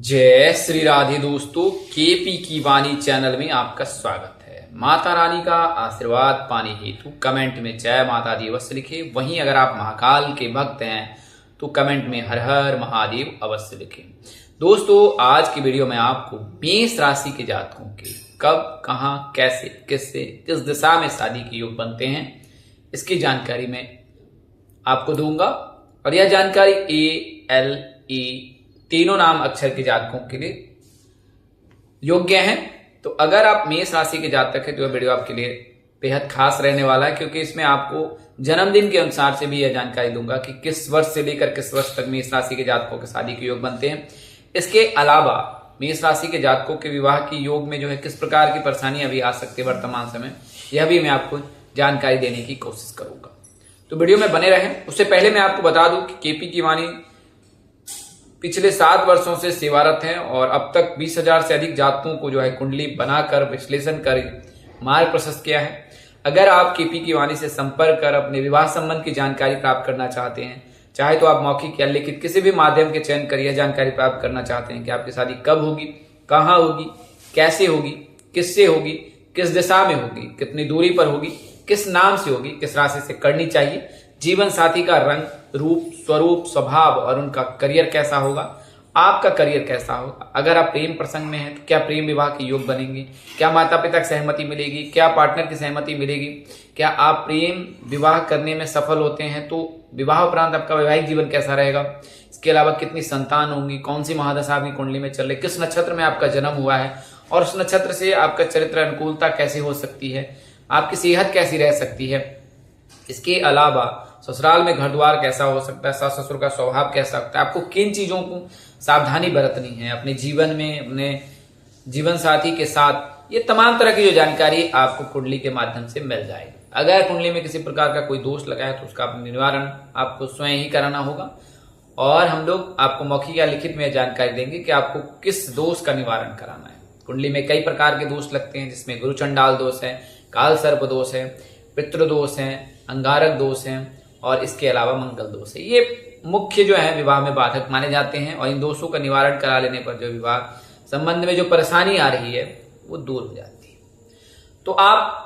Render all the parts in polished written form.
जय श्री राधे दोस्तों, केपी की वाणी चैनल में आपका स्वागत है। माता रानी का आशीर्वाद पाने हेतु कमेंट में जय माता दी अवश्य लिखे। वहीं अगर आप महाकाल के भक्त हैं तो कमेंट में हर हर महादेव अवश्य लिखें। दोस्तों, आज की वीडियो में आपको मेष राशि के जातकों के कब, कहां, कैसे, किससे, किस दिशा में शादी के योग बनते हैं, इसकी जानकारी मैं आपको दूंगा। और यह जानकारी A, L, E तीनों नाम अक्षर के जातकों के लिए योग्य है। तो अगर आप मेष राशि के जातक हैं तो यह वीडियो आपके लिए बेहद खास रहने वाला है, क्योंकि इसमें आपको जन्मदिन के अनुसार से भी यह जानकारी दूंगा कि किस वर्ष से लेकर किस वर्ष तक मेष राशि के जातकों के शादी के योग बनते हैं। इसके अलावा मेष राशि के जातकों के विवाह के योग में जो है किस प्रकार की परेशानियां भी आ सकती है वर्तमान समय, यह भी मैं आपको जानकारी देने की कोशिश करूंगा। तो वीडियो में बने रहें। उससे पहले मैं आपको बता दूं कि केपी की वाणी पिछले 7 वर्षों से सेवारत हैं और अब तक 20,000 से अधिक जातकों को जो है कुंडली बनाकर विश्लेषण कर मार्ग प्रशस्त किया है। अगर आप केपी की वाणी से संपर्क कर अपने विवाह संबंध की जानकारी प्राप्त करना चाहते हैं, चाहे तो आप मौखिक या लिखित किसी भी माध्यम के चयन कर यह जानकारी प्राप्त करना चाहते हैं कि आपकी शादी कब होगी, कहाँ होगी, कैसे होगी, किससे होगी, किस दिशा में होगी, कितनी दूरी पर होगी, किस नाम से होगी, किस राशि से करनी चाहिए, जीवन साथी का रंग, रूप, स्वरूप, स्वभाव और उनका करियर कैसा होगा, आपका करियर कैसा होगा, अगर आप प्रेम प्रसंग में हैं तो क्या प्रेम विवाह के योग बनेंगे, क्या माता पिता की सहमति मिलेगी, क्या पार्टनर की सहमति मिलेगी, क्या आप प्रेम विवाह करने में सफल होते हैं तो विवाह उपरांत आपका वैवाहिक जीवन कैसा रहेगा, इसके अलावा कितनी संतान होंगी, कौन सी महादशा आपकी कुंडली में चल रही, किस नक्षत्र में आपका जन्म हुआ है और उस नक्षत्र से आपका चरित्र अनुकूलता कैसे हो सकती है, आपकी सेहत कैसी रह सकती है, इसके अलावा ससुराल में घर द्वार कैसा हो सकता है, सास ससुर का स्वभाव कैसा होता है, आपको किन चीजों को सावधानी बरतनी है अपने जीवन में, अपने जीवन साथी के साथ, ये तमाम तरह की जो जानकारी आपको कुंडली के माध्यम से मिल जाएगी। अगर कुंडली में किसी प्रकार का कोई दोष लगा है तो उसका निवारण आपको स्वयं ही कराना होगा और हम लोग आपको मौखिक या लिखित में जानकारी देंगे कि आपको किस दोष का निवारण कराना है। कुंडली में कई प्रकार के दोष लगते हैं, जिसमें गुरु चंडाल दोष है, काल सर्प दोष है, पितृदोष है, अंगारक दोष है और इसके अलावा मंगल दोष है। ये मुख्य जो है विवाह में बाधक माने जाते हैं और इन दोषों का निवारण करा लेने पर जो विवाह संबंध में जो परेशानी आ रही है वो दूर हो जाती है। तो आप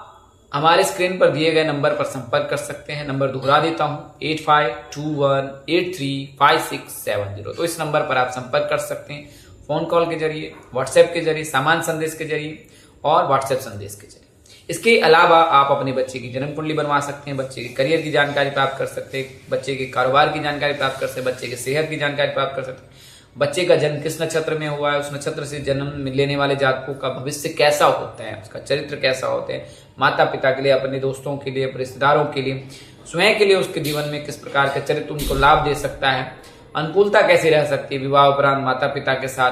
हमारे स्क्रीन पर दिए गए नंबर पर संपर्क कर सकते हैं। नंबर दोहरा देता हूं, 8521835670। तो इस नंबर पर आप संपर्क कर सकते हैं फोन कॉल के जरिए, व्हाट्सएप के जरिए, सामान्य संदेश के जरिए और व्हाट्सएप संदेश के जरिए। इसके अलावा आप अपने बच्चे की जन्म कुंडली बनवा सकते हैं, बच्चे के करियर की जानकारी प्राप्त कर सकते हैं, बच्चे के कारोबार की जानकारी प्राप्त कर सकते हैं, बच्चे की सेहत की जानकारी प्राप्त कर सकते हैं, बच्चे का जन्म किस नक्षत्र में हुआ है, उस नक्षत्र से जन्म लेने वाले जातकों का भविष्य कैसा होता है, उसका चरित्र कैसा होता है, माता पिता के लिए, अपने दोस्तों के लिए, रिश्तेदारों के लिए, स्वयं के लिए उसके जीवन में किस प्रकार का चरित्र उनको लाभ दे सकता है, अनुकूलता कैसी रह सकती है विवाह उपरांत माता पिता के साथ,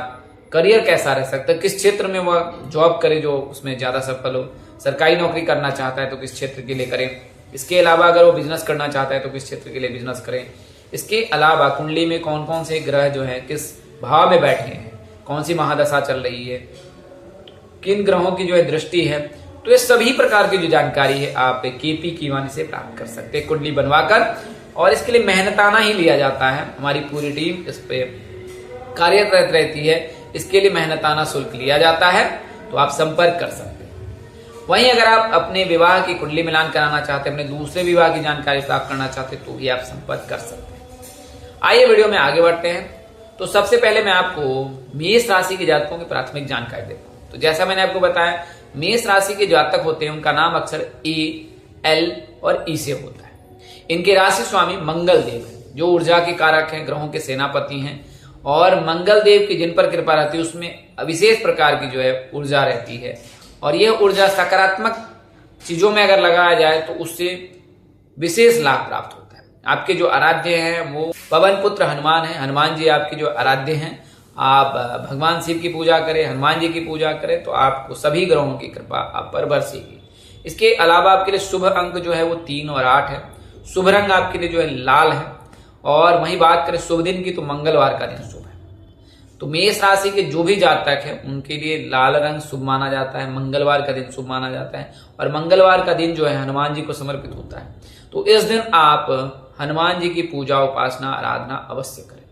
करियर कैसा रह सकता है, किस क्षेत्र में वह जॉब करे जो उसमें ज्यादा सफल हो, सरकारी नौकरी करना चाहता है तो किस क्षेत्र के लिए करें, इसके अलावा अगर वो बिजनेस करना चाहता है तो किस क्षेत्र के लिए बिजनेस करें, इसके अलावा कुंडली में कौन कौन से ग्रह जो है किस भाव में बैठे हैं, कौन सी महादशा चल रही है, किन ग्रहों की जो है दृष्टि है, तो ये सभी प्रकार की जो जानकारी है आप केपी की वाणी से प्राप्त कर सकते हैं कुंडली बनवाकर। और इसके लिए मेहनताना ही लिया जाता है, हमारी पूरी टीम इस पे कार्यरत रहती है, इसके लिए मेहनताना शुल्क लिया जाता है। तो आप संपर्क कर सकते हैं। वहीं अगर आप अपने विवाह की कुंडली मिलान कराना चाहते हैं, अपने दूसरे विवाह की जानकारी प्राप्त करना चाहते हैं तो भी आप संपर्क कर सकते हैं। आइए वीडियो में आगे बढ़ते हैं। तो सबसे पहले मैं आपको मेष राशि के जातकों की प्राथमिक जानकारी देता हूं। तो जैसा मैंने आपको बताया, मेष राशि के जातक होते हैं, उनका नाम अक्षर A, L और E से होता है। इनके राशि स्वामी मंगल देव है, जो ऊर्जा के कारक हैं, ग्रहों के सेनापति हैं और मंगल देव की जिन पर कृपा रहती है उसमें विशेष प्रकार की जो है ऊर्जा रहती है और यह ऊर्जा सकारात्मक चीजों में अगर लगाया जाए तो उससे विशेष लाभ प्राप्त होता है। आपके जो आराध्य हैं वो पवन पुत्र हनुमान है। हनुमान जी आपके जो आराध्य हैं, आप भगवान शिव की पूजा करें, हनुमान जी की पूजा करें तो आपको सभी ग्रहों की कृपा आप पर बरसेगी। इसके अलावा आपके लिए शुभ अंक जो है वो 3 और 8 है। शुभ रंग आपके लिए जो है लाल है और वहीं बात करें शुभ दिन की तो मंगलवार का दिन शुभ है। तो मेष राशि के जो भी जातक है उनके लिए लाल रंग शुभ माना जाता है, मंगलवार का दिन शुभ माना जाता है और मंगलवार का दिन जो है हनुमान जी को समर्पित होता है। तो इस दिन आप हनुमान जी की पूजा, उपासना, आराधना अवश्य करें।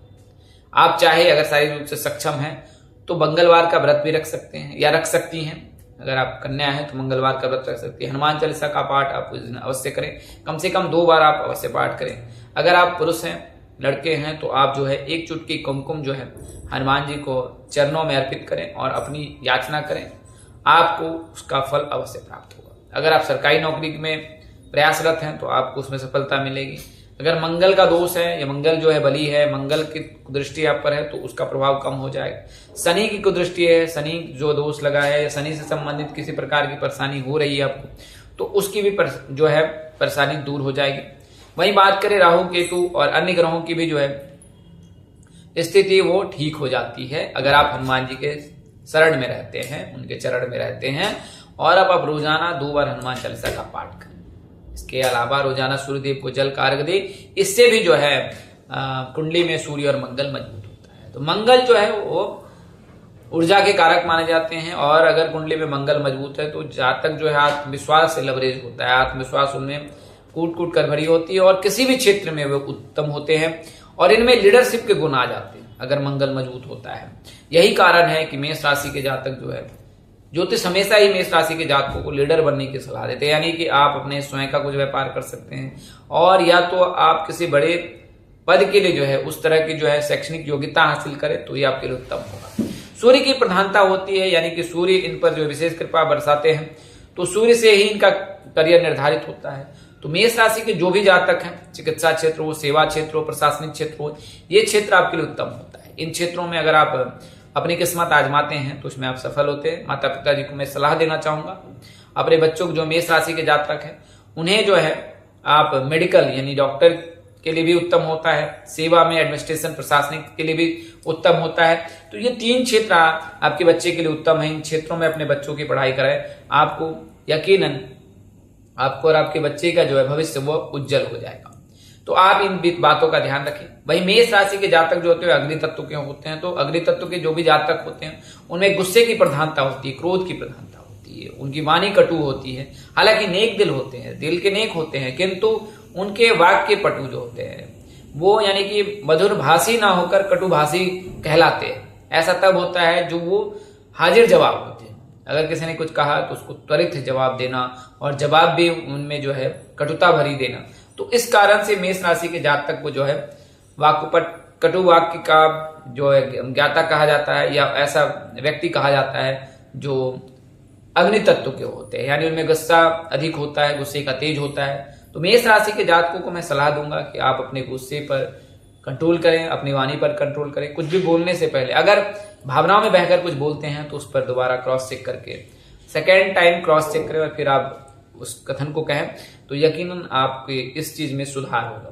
आप चाहे अगर शारीरिक रूप से सक्षम हैं तो मंगलवार का व्रत भी रख सकते हैं या रख सकती हैं। अगर आप कन्या हैं तो मंगलवार का व्रत रख सकती है। हनुमान चालीसा का पाठ आप उस दिन अवश्य करें, कम से कम 2 बार आप अवश्य पाठ करें। अगर आप पुरुष हैं, लड़के हैं, तो आप जो है 1 चुटकी कुमकुम जो है हनुमान जी को चरणों में अर्पित करें और अपनी याचना करें, आपको उसका फल अवश्य प्राप्त होगा। अगर आप सरकारी नौकरी में प्रयासरत हैं तो आपको उसमें सफलता मिलेगी। अगर मंगल का दोष है या मंगल जो है बली है, मंगल की कुदृष्टि आप पर है तो उसका प्रभाव कम हो जाएगा। शनि की कुदृष्टि है, शनि जो दोष लगा है या शनि से संबंधित किसी प्रकार की परेशानी हो रही है आपको, तो उसकी भी जो है परेशानी दूर हो जाएगी। वहीं बात करें राहु केतु और अन्य ग्रहों की भी जो है स्थिति वो ठीक हो जाती है अगर आप हनुमान जी के शरण में रहते हैं, उनके चरण में रहते हैं और अब आप रोजाना 2 बार हनुमान चालीसा का पाठ करें। इसके अलावा रोजाना सूर्यदेव को जल का अर्घ दे, इससे भी जो है कुंडली में सूर्य और मंगल मजबूत होता है। तो मंगल जो है वो ऊर्जा के कारक माने जाते हैं और अगर कुंडली में मंगल मजबूत है तो जातक जो है आत्मविश्वास से लवरेज होता है, आत्मविश्वास उनमें कूट कूट कर भरी होती है और किसी भी क्षेत्र में वे उत्तम होते हैं और इनमें लीडरशिप के गुण आ जाते हैं अगर मंगल मजबूत होता है। यही कारण है कि मेष राशि के जातक जो है, ज्योतिष हमेशा ही मेष राशि के जातकों को लीडर बनने की सलाह देते हैं, यानी कि आप अपने स्वयं का कुछ व्यापार कर सकते हैं और या तो आप किसी बड़े पद के लिए जो है उस तरह की जो है शैक्षणिक योग्यता हासिल करें तो ये आपके लिए उत्तम होगा। सूर्य की प्रधानता होती है, यानी कि सूर्य इन पर जो विशेष कृपा बरसाते हैं, तो सूर्य से ही इनका करियर निर्धारित होता है। तो मेष राशि के जो भी जातक हैं, चिकित्सा क्षेत्र हो, सेवा क्षेत्र हो, प्रशासनिक क्षेत्र हो, ये क्षेत्र आपके लिए उत्तम होता है। इन क्षेत्रों में अगर आप अपनी किस्मत आजमाते हैं तो उसमें आप सफल होते हैं। माता पिता जी को मैं सलाह देना चाहूंगा, अपने बच्चों को जो मेष राशि के जातक हैं उन्हें जो है आप मेडिकल यानी डॉक्टर के लिए भी उत्तम होता है, सेवा में एडमिनिस्ट्रेशन प्रशासनिक के लिए भी उत्तम होता है। तो ये 3 क्षेत्र आपके बच्चे के लिए उत्तम है। इन क्षेत्रों में अपने बच्चों की पढ़ाई कराएं, आपको यकीनन आपको और आपके बच्चे का जो है भविष्य वो उज्जवल हो जाएगा। तो आप इन बातों का ध्यान रखें। वही मेष राशि के जातक जो होते हैं अग्नि तत्व के होते हैं, तो अग्नि तत्व के जो भी जातक होते हैं उनमें गुस्से की प्रधानता होती है, क्रोध की प्रधानता होती है, उनकी वाणी कटु होती है। हालांकि नेक दिल होते हैं, दिल के नेक होते हैं, किंतु उनके वाक्य पटु जो होते हैं वो यानी कि मधुर भाषी ना होकर कटुभाषी कहलाते हैं। ऐसा तब होता है जो वो हाजिर जवाब होते हैं। अगर किसी ने कुछ कहा तो उसको त्वरित जवाब देना और जवाब भी उनमें जो है कटुता भरी देना। तो इस कारण से मेष राशि के जातक को जो है वाक्यपट कटु वाक्य का जो है ज्ञाता कहा जाता है या ऐसा व्यक्ति कहा जाता है जो अग्नि तत्व के होते हैं, यानी उनमें गुस्सा अधिक होता है, गुस्से का तेज होता है। तो मेष राशि के जातकों को मैं सलाह दूंगा कि आप अपने गुस्से पर कंट्रोल करें, अपनी वाणी पर कंट्रोल करें। कुछ भी बोलने से पहले अगर भावनाओं में बहकर कुछ बोलते हैं तो उस पर दोबारा क्रॉस चेक करके सेकेंड टाइम क्रॉस चेक करें और फिर आप उस कथन को कहें, तो यकीनन आपके इस चीज में सुधार होगा।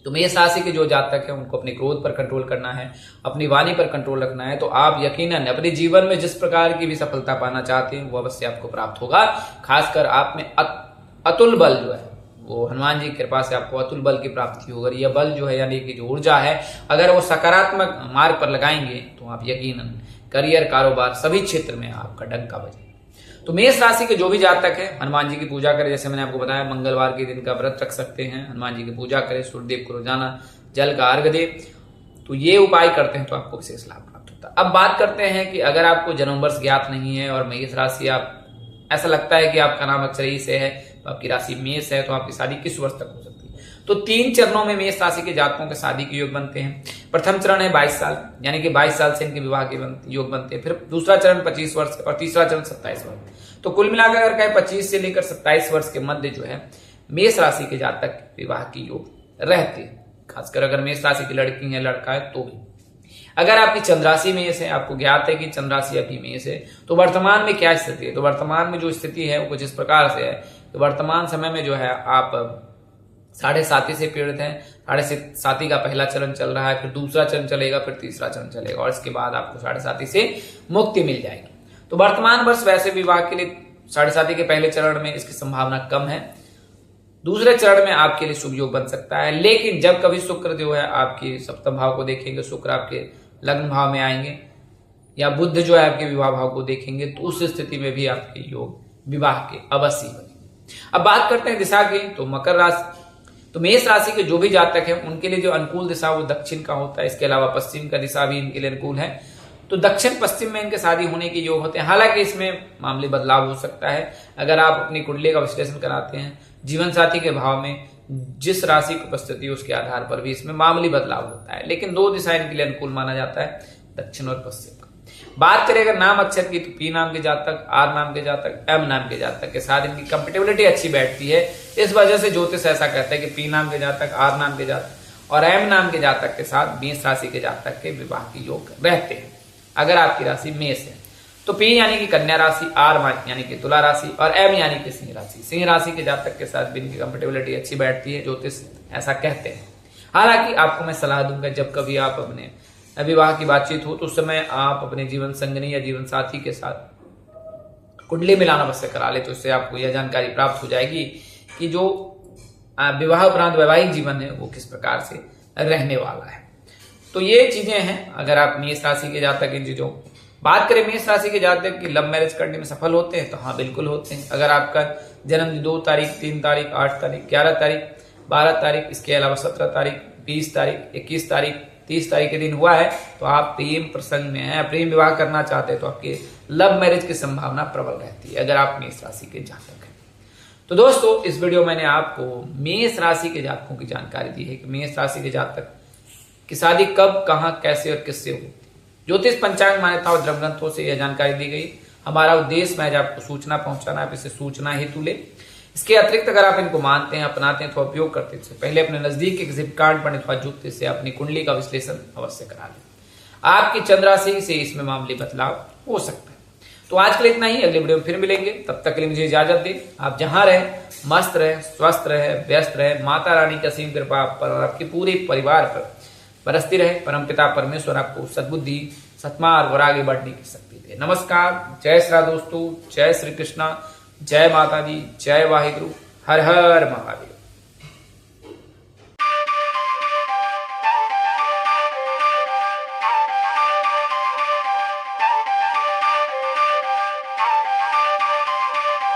तो मेष राशि के जो जातक है उनको अपने क्रोध पर कंट्रोल करना है, अपनी वाणी पर कंट्रोल रखना है, तो आप यकीनन अपने जीवन में जिस प्रकार की भी सफलता पाना चाहते हैं वो अवश्य आपको प्राप्त होगा। खासकर आप में अतुल बल जो है वो हनुमान जी की कृपा से आपको अतुल बल की प्राप्ति होगी। यह बल जो है यानी कि जो ऊर्जा है अगर वो सकारात्मक मार्ग पर लगाएंगे तो आप यकीनन करियर, कारोबार सभी क्षेत्र में आपका डंका बजे। तो मेष राशि के जो भी जातक है हनुमान जी की पूजा करें, जैसे मैंने आपको बताया मंगलवार के दिन का व्रत रख सकते हैं, हनुमान जी की पूजा करें, सूर्यदेव को रोजाना जल का अर्घ दे, तो ये उपाय करते हैं तो आपको विशेष लाभ प्राप्त होता है। अब बात करते हैं कि अगर आपको जन्म वर्ष ज्ञात नहीं है और मेष राशि आप ऐसा लगता है कि आपका नाम अक्षर ई से है तो आपकी राशि मेष है, तो आपकी शादी किस वर्ष तक हो सकती है? तो 3 चरणों में मेष राशि के जातकों के शादी के योग बनते हैं। प्रथम चरण है 22 साल, यानी कि 22 साल से इनके विवाह के योग बनते हैं। फिर दूसरा चरण 25 वर्ष और तीसरा चरण 27 वर्ष। तो कुल मिलाकर अगर कहें 25 से लेकर 27 वर्ष के मध्य जो है मेष राशि के जातक विवाह के योग रहते हैं। खासकर अगर मेष राशि की लड़की है, लड़का है तो भी। अगर आपकी चंद्राशि मेष है, आपको ज्ञात है कि चंद्राशि आपकी मेष है, तो वर्तमान में क्या स्थिति है? तो वर्तमान में जो स्थिति है वो कुछ इस प्रकार से है। तो वर्तमान समय में जो है आप 7.5 से पीड़ित हैं। 7.5 का पहला चरण चल रहा है, फिर दूसरा चरण चलेगा, फिर तीसरा चरण चलेगा और इसके बाद आपको 7.5 से मुक्ति मिल जाएगी। तो वर्तमान वर्ष वैसे विवाह के लिए 7.5 के पहले चरण में इसकी संभावना कम है। दूसरे चरण में आपके लिए शुभ योग बन सकता है, लेकिन जब कभी शुक्र जो है आपके सप्तम भाव को देखेंगे, शुक्र आपके लग्न भाव में आएंगे या बुध जो है आपके विवाह भाव को देखेंगे, तो उस स्थिति में भी आपके योग विवाह के अवश्य बनेंगे। अब बात करते हैं दिशा की, तो मकर राशि, तो मेष राशि के जो भी जातक हैं उनके लिए जो अनुकूल दिशा वो दक्षिण का होता है। इसके अलावा पश्चिम का दिशा भी इनके लिए अनुकूल है। तो दक्षिण पश्चिम में इनके शादी होने के योग होते हैं। हालांकि इसमें मामूली बदलाव हो सकता है। अगर आप अपनी कुंडली का विश्लेषण कराते हैं, जीवन साथी के भाव में जिस राशि की उपस्थिति है उसके आधार पर भी इसमें मामूली बदलाव होता है, लेकिन 2 दिशा इनके लिए अनुकूल माना जाता है, दक्षिण और पश्चिम का। बात करें अगर नाम अक्षर की, तो पी नाम के जातक, आर नाम के जातक, एम नाम के जातक के साथ इनकी कंपेटेबिलिटी अच्छी बैठती है। इस वजह से ज्योतिष ऐसा कहता है कि पी नाम के जातक, आर नाम के जातक और एम नाम के जातक के साथ मेष राशि के जातक के विवाह के योग रहते हैं। अगर आपकी राशि मेष है तो पी यानी कि कन्या राशि, आर यानी कि तुला राशि और एम यानी कि सिंह राशि। सिंह राशि के जातक के साथ भी इनकी कंपेटेबिलिटी अच्छी बैठती है, ज्योतिष ऐसा कहते हैं। हालांकि आपको मैं सलाह दूंगा, जब कभी आप अपने विवाह की बातचीत हो तो उस समय आप अपने जीवन संगनी या जीवन साथी के साथ कुंडली मिलान अवश्य करा ले, तो इससे आपको यह जानकारी प्राप्त हो जाएगी कि जो विवाह उपरांत वैवाहिक जीवन है वो किस प्रकार से रहने वाला है। तो ये चीजें हैं। अगर आप मेष राशि के जातक इन चीजों बात करें, मेष राशि के जातक की लव मैरिज करने में सफल होते हैं, तो हाँ बिल्कुल होते हैं। अगर आपका जन्म 2 तारीख, 3 तारीख, 8 तारीख, 11 तारीख, 12 तारीख, इसके अलावा 17 तारीख, 20 तारीख, 21 तारीख, 30 तारीख के दिन हुआ है, तो आप प्रेम प्रसंग में हैं, प्रेम विवाह करना चाहते हैं, तो आपके लव मैरिज की संभावना प्रबल रहती है अगर आप मेष राशि के जातक हैं। तो दोस्तों, इस वीडियो मैंने आपको मेष राशि के जातकों की जानकारी दी है कि मेष राशि के जातक की शादी कब, कहां, कैसे और किससे होती है। ज्योतिष पंचांग मान्यता और धर्म ग्रंथों से यह जानकारी दी गई। हमारा उद्देश्य महज आपको सूचना पहुंचाना, आप इसे सूचना हेतु ले। इसके अतिरिक्त अगर आप इनको मानते हैं, अपनाते हैं, तो उपयोग करते हैं, पहले अपने नजदीक के किसी कार्ड पंडित अथवा ज्योतिष से अपनी कुंडली का विश्लेषण अवश्य करा लें। आपकी चंद्र राशि से इसमें मामूली बदलाव हो सकता है। तो आज के लिए इतना ही, अगले वीडियो में फिर मिलेंगे। तब तक के लिए मुझे इजाजत दें। आप जहां रहें, मस्त रहे, स्वस्थ रहे, व्यस्त रहे। माता रानी की असीम कृपा आप पर और आपके पूरे परिवार पर बरसती रहे। परमपिता परमेश्वर आपको सद्बुद्धि, सत्मार्ग और आगे बढ़ने की शक्ति दे। नमस्कार, जय श्री राम दोस्तों, जय श्री कृष्णा, जय माता दी, जय वाहिगुरु, हर हर महादेव।